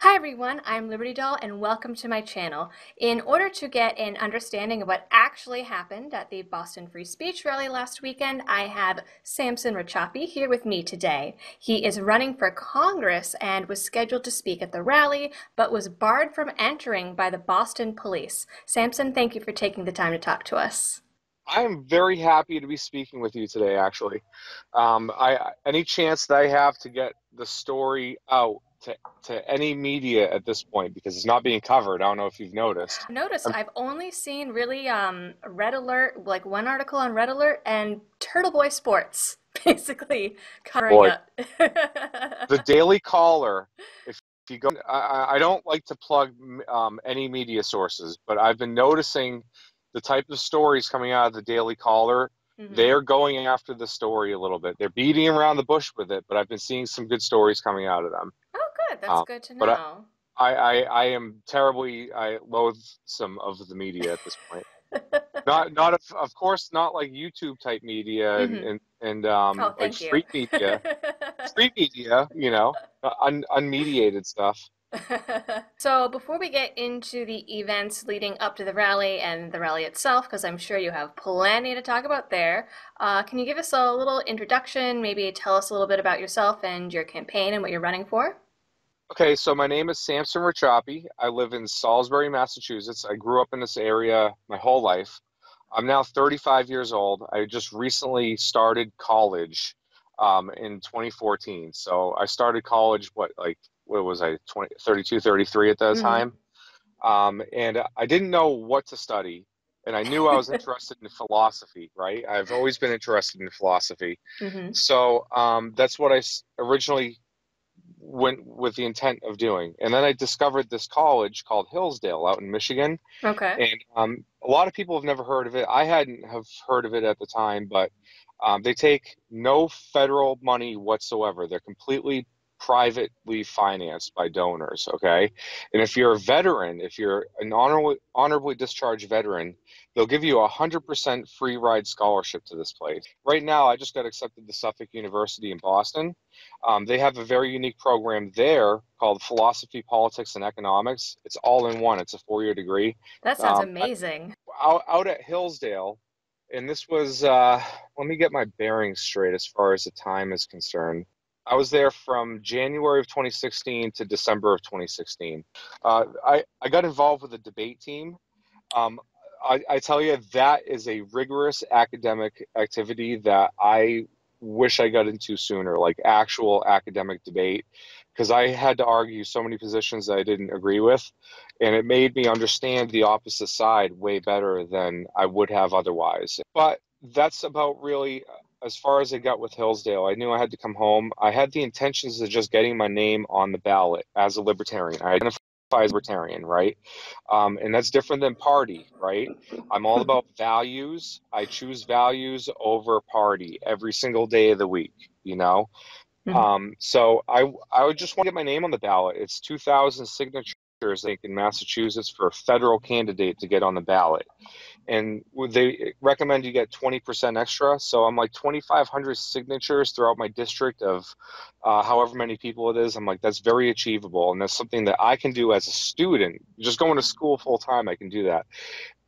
Hi everyone, I'm Liberty Doll and welcome to my channel. In order to get an understanding of what actually happened at the Boston Free Speech rally last weekend, I have Samson Racioppi here with me today. He is running for Congress and was scheduled to speak at the rally, but was barred from entering by the Boston police. Samson, thank you for taking the time to talk to us. I am very happy to be speaking with you today, actually. Any chance that I have to get the story out to any media at this point, because it's not being covered. I don't know if you've noticed. Noticed Um, I've only seen really Red Alert, like one article on Red Alert and Turtle Boy Sports, basically covering Boy, it. the Daily Caller. If you go, I don't like to plug any media sources, but I've been noticing the type of stories coming out of the Daily Caller. hmm They're going after the story a little bit. They're beating around the bush with it, but I've been seeing some good stories coming out of them. Oh, good. That's Um, good to but know. I am terribly, I loathe some of the media at this point. Not of course not like YouTube type media hmm and Oh, like thank you. street media, unmediated stuff. So before we get into the events leading up to the rally and the rally itself, because I'm sure you have plenty to talk about there, can you give us a little introduction, maybe tell us a little bit about yourself and your campaign and what you're running for? Okay, so my name is Samson Racioppi. I live in Salisbury, Massachusetts. I grew up in this area my whole life. I'm now 35 years old. I just recently started college in 2014. So I started college, what was I, 20, 32, 33 at that hmm time. And I didn't know what to study. And I knew I was interested in philosophy, right? I've always been interested in philosophy. hmm So that's what originally went with the intent of doing. And then I discovered this college called Hillsdale out in Michigan. Okay. And a lot of people have never heard of it. I hadn't have heard of it at the time, but they take no federal money whatsoever. They're completely privately financed by donors, okay? And if you're a veteran, if you're an honorably discharged veteran, they'll give you a 100% free ride scholarship to this place. Right now, I just got accepted to Suffolk University in Boston. They have a very unique program there called Philosophy, Politics, and Economics. It's all in one. It's a four-year degree. That sounds Um, I- amazing. out at Hillsdale, and this was, let me get my bearings straight as far as the time is concerned. I was there from January of 2016 to December of 2016. I got involved with a debate team. Um, I tell you, that is a rigorous academic activity that I wish I got into sooner, like actual academic debate, because I had to argue so many positions that I didn't agree with, and it made me understand the opposite side way better than I would have otherwise. But that's about really as far as I got with Hillsdale. I knew I had to come home. I had the intentions of just getting my name on the ballot as a libertarian. I identify as libertarian, right? And that's different than party, right? I'm all about values. I choose values over party every single day of the week, you know? Mhm. So I would just want to get my name on the ballot. It's 2,000 signatures, I think, in Massachusetts for a federal candidate to get on the ballot. And they recommend you get 20% extra. So I'm like 2,500 signatures throughout my district of however many people it is. I'm like, that's very achievable. And that's something that I can do as a student. Just going to school full time, I can do that.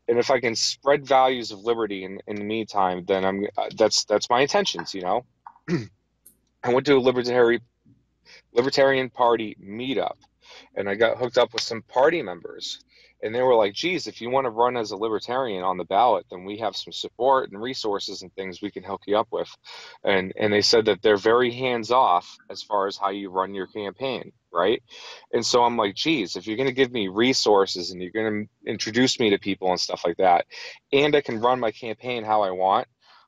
And if I can spread values of liberty in the meantime, then that's my intentions, you know? I went to a Libertarian Party meetup, and I got hooked up with some party members. And they were like, geez, if you want to run as a libertarian on the ballot, then we have some support and resources and things we can hook you up with. And they said that they're very hands off as far as how you run your campaign, right? And so I'm like, geez, if you're going to give me resources and you're going to introduce me to people and stuff like that, and I can run my campaign how I want,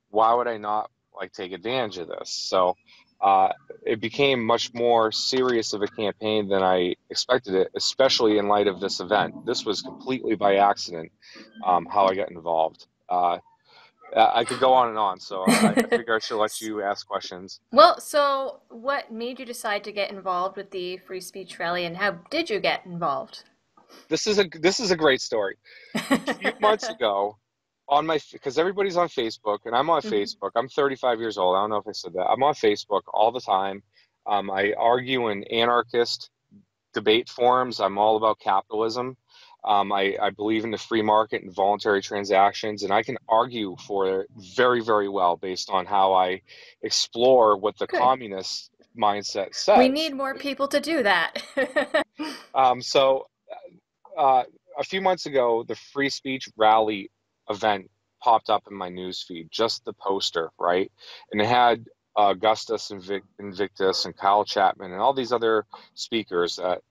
why would I not like take advantage of this? So it became much more serious of a campaign than I expected it, especially in light of this event. This was completely by accident, how I got involved. I could go on and on, so I figure I should let you ask questions. Well, so what made you decide to get involved with the free speech rally and how did you get involved? This is a great story. A few months ago, on my because everybody's on Facebook and I'm on Mhm. Facebook. I'm 35 years old. I don't know if I said that. I'm on Facebook all the time. I argue in anarchist debate forums. I'm all about capitalism. I believe in the free market and voluntary transactions, and I can argue for it very, very well based on how I explore what the Good. communist mindset We says. need more people to do that. So a few months ago, the free speech rally event popped up in my newsfeed, just the poster, right? And it had Augustus Invictus and Kyle Chapman and all these other speakers that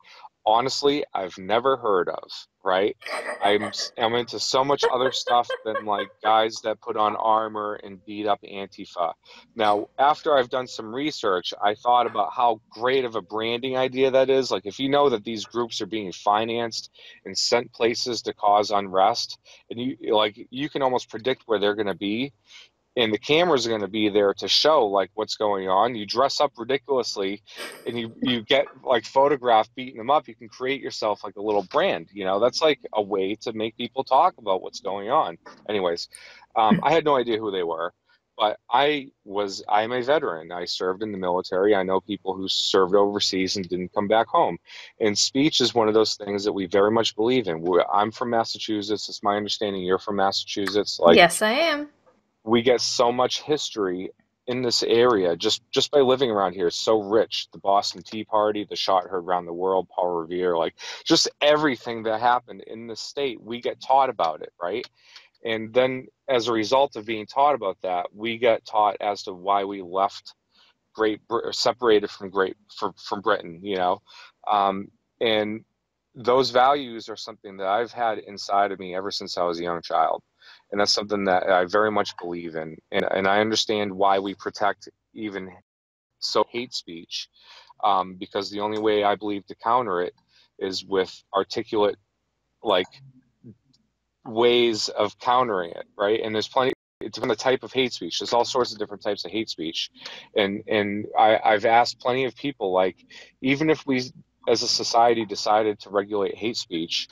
honestly I've never heard of, right? I'm into so much other stuff than like guys that put on armor and beat up Antifa. Now, after I've done some research, I thought about how great of a branding idea that is. Like if you know that these groups are being financed and sent places to cause unrest, and you can almost predict where they're going to be, and the cameras are going to be there to show like what's going on. You dress up ridiculously and you get like photographed beating them up. You can create yourself like a little brand, that's like a way to make people talk about what's going on. Anyways, I had no idea who they were, but I'm a veteran. I served in the military. I know people who served overseas and didn't come back home, and speech is one of those things that we very much believe in. I'm from Massachusetts. It's my understanding you're from Massachusetts. Like, Yes, I am. we get so much history in this area just by living around here. It's so rich. The Boston Tea Party, the shot heard around the world, Paul Revere, like just everything that happened in the state, we get taught about it, right? And then as a result of being taught about that, we get taught as to why we left separated from Britain, and those values are something that I've had inside of me ever since I was a young child, and that's something that I very much believe in, and I understand why we protect even so hate speech, because the only way I believe to counter it is with articulate like ways of countering it, right? And there's plenty. It's on the type of hate speech. There's all sorts of different types of hate speech, and I've asked plenty of people, like, even if we as a society decided to regulate hate speech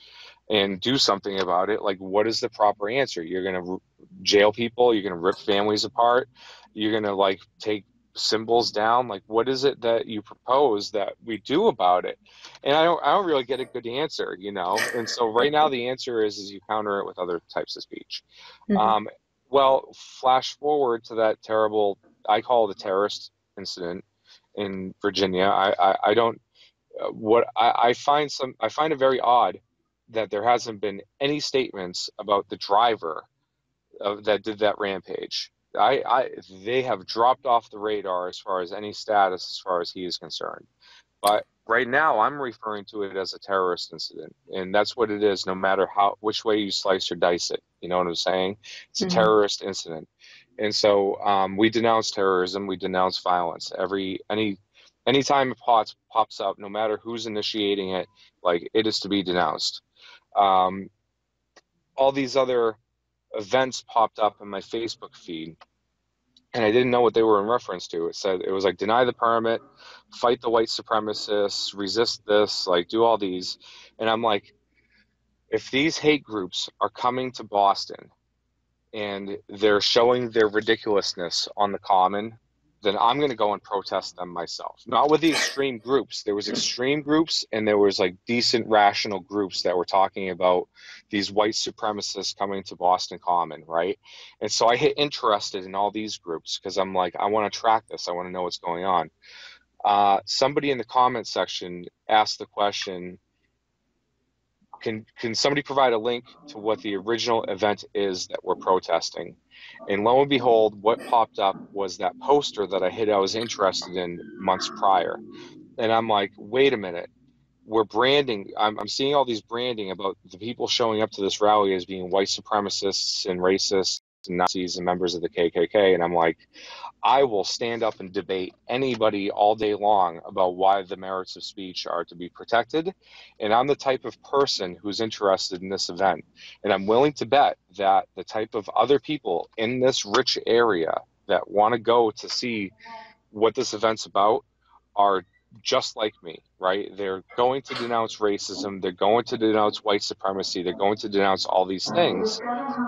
and do something about it, like, what is the proper answer? You're going to jail people? You're going to rip families apart? You're going to like take symbols down? Like, what is it that you propose that we do about it? And I don't really get a good answer, And so right now the answer is you counter it with other types of speech. Mhm. Um, well, flash forward to that terrible, I call it a terrorist incident in Virginia. I don't what I find it very odd that there hasn't been any statements about the driver that did that rampage. They have dropped off the radar as far as any status as far as he is concerned. But right now, I'm referring to it as a terrorist incident, and that's what it is. No matter which way you slice or dice it, you know what I'm saying? It's a Mhm. terrorist incident, and so we denounce terrorism. We denounce violence. Anytime it pops up, no matter who's initiating it, like it is to be denounced. Um, all these other events popped up in my Facebook feed, and I didn't know what they were in reference to. It was like deny the permit, fight the white supremacists, resist this, like do all these. And I'm like, if these hate groups are coming to Boston and they're showing their ridiculousness on the common, then I'm going to go and protest them myself. Not with the extreme groups. There was extreme groups and there was like decent rational groups that were talking about these white supremacists coming to Boston Common, right? And so I hit interested in all these groups because I'm like, I want to track this. I want to know what's going on. Somebody in the comment section asked the question, can somebody provide a link to what the original event is that we're protesting? And lo and behold, what popped up was that poster that I was interested in months prior. And I'm like, wait a minute, we're branding. I'm seeing all these branding about the people showing up to this rally as being white supremacists and racists and Nazis and members of the KKK. And I'm like, I will stand up and debate anybody all day long about why the merits of speech are to be protected. And I'm the type of person who's interested in this event. And I'm willing to bet that the type of other people in this rich area that want to go to see what this event's about are just like me, right? They're going to denounce racism. They're going to denounce white supremacy. They're going to denounce all these things.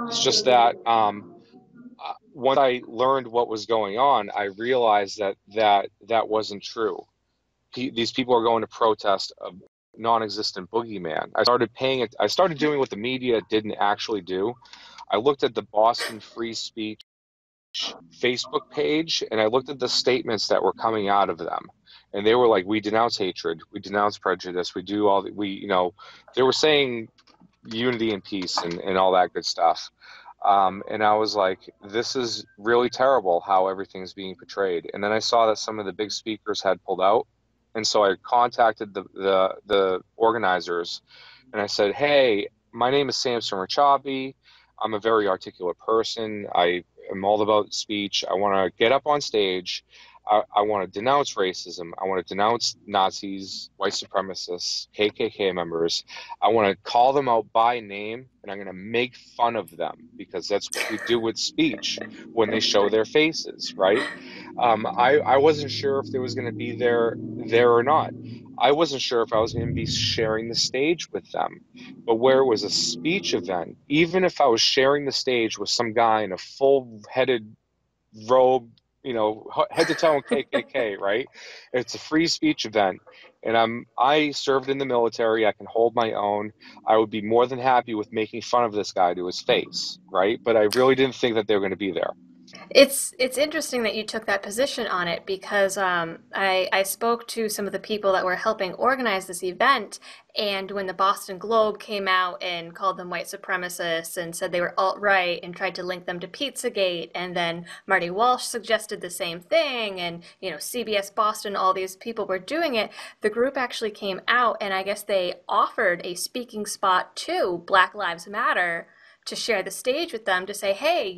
It's just that once I learned what was going on, I realized that wasn't true. These people are going to protest non-existent boogeyman. I started doing what the media didn't actually do. I looked at the Boston Free Speech Facebook page and I looked at the statements that were coming out of them. And they were like, we denounce hatred, we denounce prejudice, we do all they were saying unity and peace and all that good stuff. And I was like, this is really terrible how everything's being portrayed. And then I saw that some of the big speakers had pulled out. And so I contacted the organizers and I said, hey, my name is Samson Racioppi. I'm a very articulate person. I am all about speech. I want to get up on stage. I want to denounce racism. I want to denounce Nazis, white supremacists, KKK members. I want to call them out by name, and I'm going to make fun of them because that's what we do with speech when they show their faces, right? I wasn't sure if there was going to be there or not. I wasn't sure if I was going to be sharing the stage with them. But where it was a speech event, even if I was sharing the stage with some guy in a full-headed robe, head to toe in KKK, right? It's a free speech event, and I served in the military. I can hold my own. I would be more than happy with making fun of this guy to his face, right? But I really didn't think that they were going to be there. It's interesting that you took that position on it because I spoke to some of the people that were helping organize this event, and when the Boston Globe came out and called them white supremacists and said they were alt-right and tried to link them to Pizzagate, and then Marty Walsh suggested the same thing, and CBS Boston, all these people were doing it, the group actually came out and I guess they offered a speaking spot to Black Lives Matter to share the stage with them to say, hey,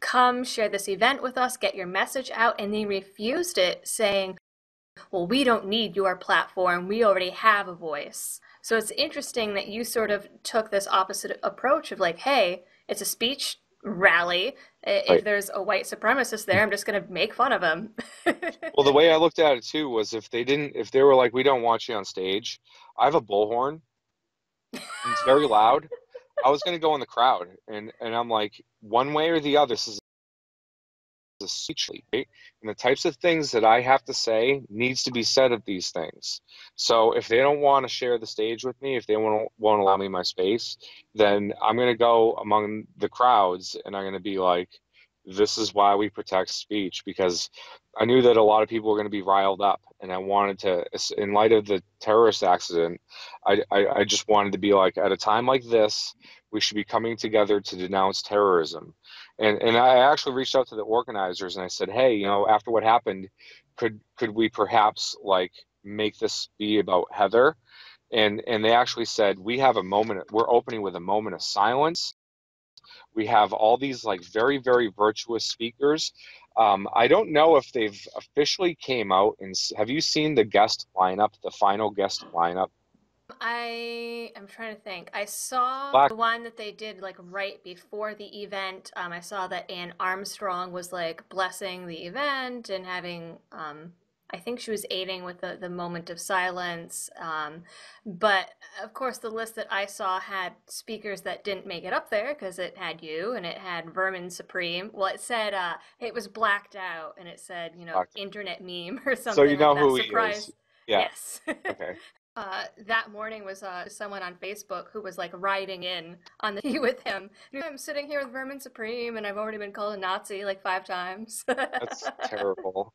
come share this event with us, get your message out. And they refused it, saying, well, we don't need your platform. We already have a voice. So it's interesting that you sort of took this opposite approach of like, hey, it's a speech rally. If Right. there's a white supremacist there, I'm just going to make fun of him. Well, the way I looked at it too was if they were like, we don't want you on stage, I have a bullhorn and it's very loud. I was going to go in the crowd, and I'm like, one way or the other, this is a speech league, right? And the types of things that I have to say needs to be said of these things. So if they don't want to share the stage with me, if they won't allow me my space, then I'm going to go among the crowds and I'm going to be like, this is why we protect speech, because I knew that a lot of people were going to be riled up, and I wanted to, in light of the terrorist accident, I just wanted to be like, at a time like this, we should be coming together to denounce terrorism. And I actually reached out to the organizers and I said, hey, after what happened, could we perhaps like make this be about Heather? And they actually said, we're opening with a moment of silence. We have all these like very, very virtuous speakers. I don't know if they've officially came out and have you seen the guest lineup, the final guest lineup? I am trying to think. I saw Black the one that they did like right before the event. I saw that Anne Armstrong was like blessing the event and having, I think she was aiding with the moment of silence. But of course, the list that I saw had speakers that didn't make it up there because it had you and it had Vermin Supreme. Well, it said it was blacked out and it said, Black. internet meme or So you something like know that. who he is. Surprise. Yeah. Yes. Okay. That morning was someone on Facebook who was like riding in on the tea with him. I'm sitting here with Vermin Supreme, and I've already been called a Nazi like 5 times. That's terrible.